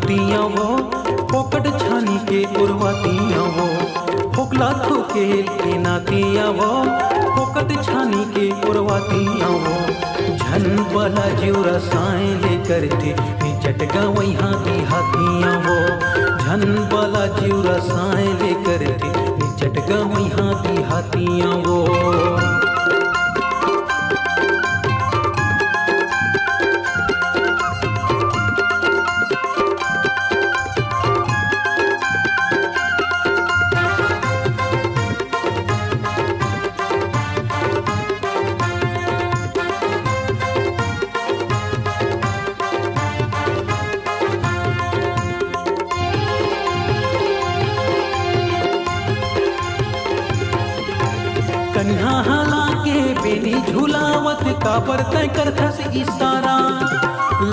नातिया वो फोकट छानी के उड़वातिया वो फोकला थुकेल के नातिया वो फोकट छानी के उड़वातिया वो झन वाला जीवरा साए लेकर थे चटका वहाँ दिहातिया वो झन वाला जीवरा साए लेकर थे चटका वहाँ दिहातिया वो। कन्हा हाला के बेनी झुलावत काबर तय करथस इशारा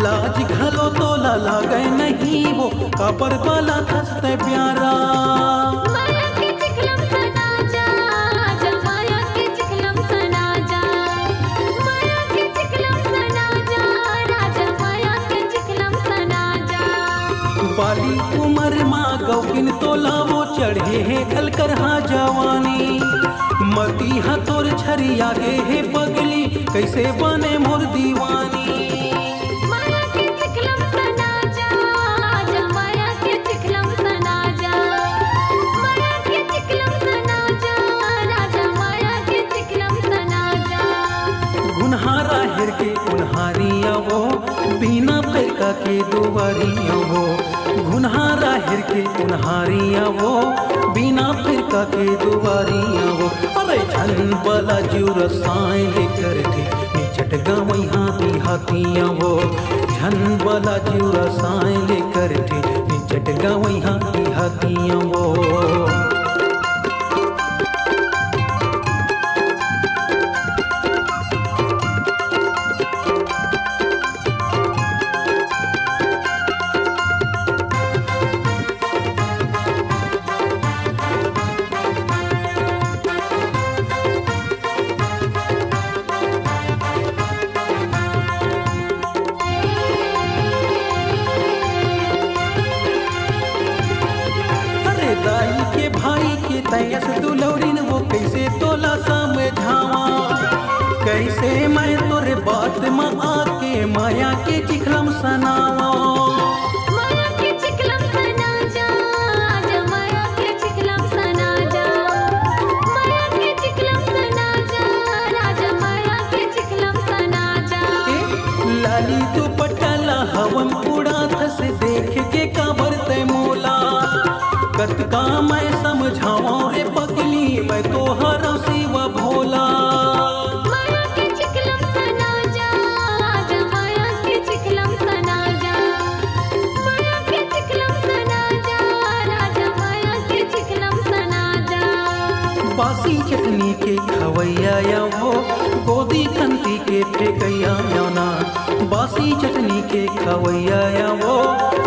लाज घलो तो ला गए नहीं वो काबर वाला थस तय प्यारा। माया के चिखलम सना जा जमाया के चिखलम सना जा माया के चिखलम सना जा राजा माया के चिखलम सना जा। बाली उमर माँ गौकिन तो लावो चढ़े है कल करहा जवानी मती हतोर छरी आगे है पगली कैसे बने मोर दीवानी। माया के चिखलम सना जा जमाया के चिखलम सना जा माया के चिखलम सना जा राजा माया के चिखलम सना जा। गुनहारा हिर के उन्हारिया वो बिना पैका के दुआरिया वो गुनहारा हिर के उन्हारिया वो बिना फिरका के दुआरिया वो। अरे झन वाला जीवर साए लेकर थे चटगा वहाँ दिहातिया वो झन वाला जीवर साए लेकर थे चटगा वहाँ दिहातिया वो। दाई के भाई के तयस दुलौरिन वो कैसे तोला समझावा कैसे मैं तोरे बात में आके माया के चिखलम सनावा। माया के चिखलम सना जा जमाया के चिखलम सना जा माया के चिखलम सना जा राजा माया के चिखलम सना जा। लाली दुपट्टा हवन उड़ात से देख के काबर ते मोला कतका मैं समझावा है पगली मैं तो हर शिवा भोला। माया के चिखलम सना जा जमाया के चिखलम सना जा माया के चिखलम सना जा राजा माया के चिखलम सना जा। बासी चटनी के खवैया या वो गोदी खंती के फेंकैया ना बासी चटनी के खवैया या वो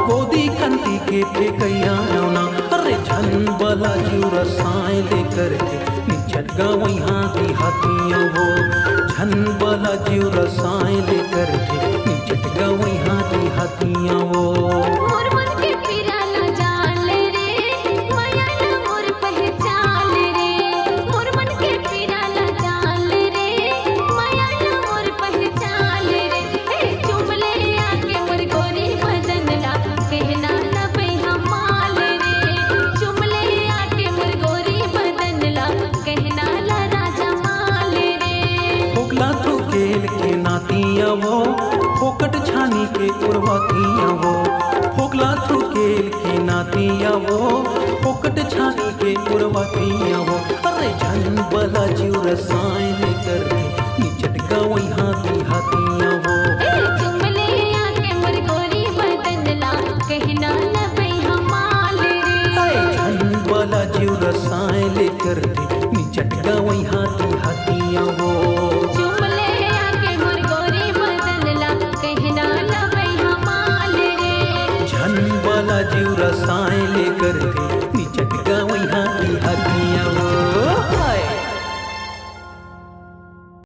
गोदी खंती के फेंकैया ना। अरे झन वाला जीवर साए लेकर के झटगा वहाँ दिहातिया वो झन वाला जीवर साए लेकर के झटगा वहाँ दिहातिया वो। मोर मन के पीरा ना जान ले रे माया ना मोर पहचान रे मोर मन के पीरा ना जान ले रे माया ना मोर पहचान रे। ए चुम ले आके मोर गोरी बदन ला कहना ना पे हमाल रे चुम ले आके मोर गोरी बदन ला कहना ला राजा माल रे। फोकला थुकेल के नातिया वो फोकट छानी के उड़वातिया वो फोकला थुकेल के नातिया वो फोकट छानी के उड़वातिया वो। अरे झन वाला जीवर साए लेकर के झटका वहाँ दिहातिया वो। ए चुम ले आके मोर गोरी बदन ला कहना ना पे हमाल रे झन वाला जीवर साए लेकर के झटका वहाँ दिहातिया वो। चुम ले आके मोर गोरी बदन ला कहना ना पे हमाल रे झन वाला जीवर साए लेकर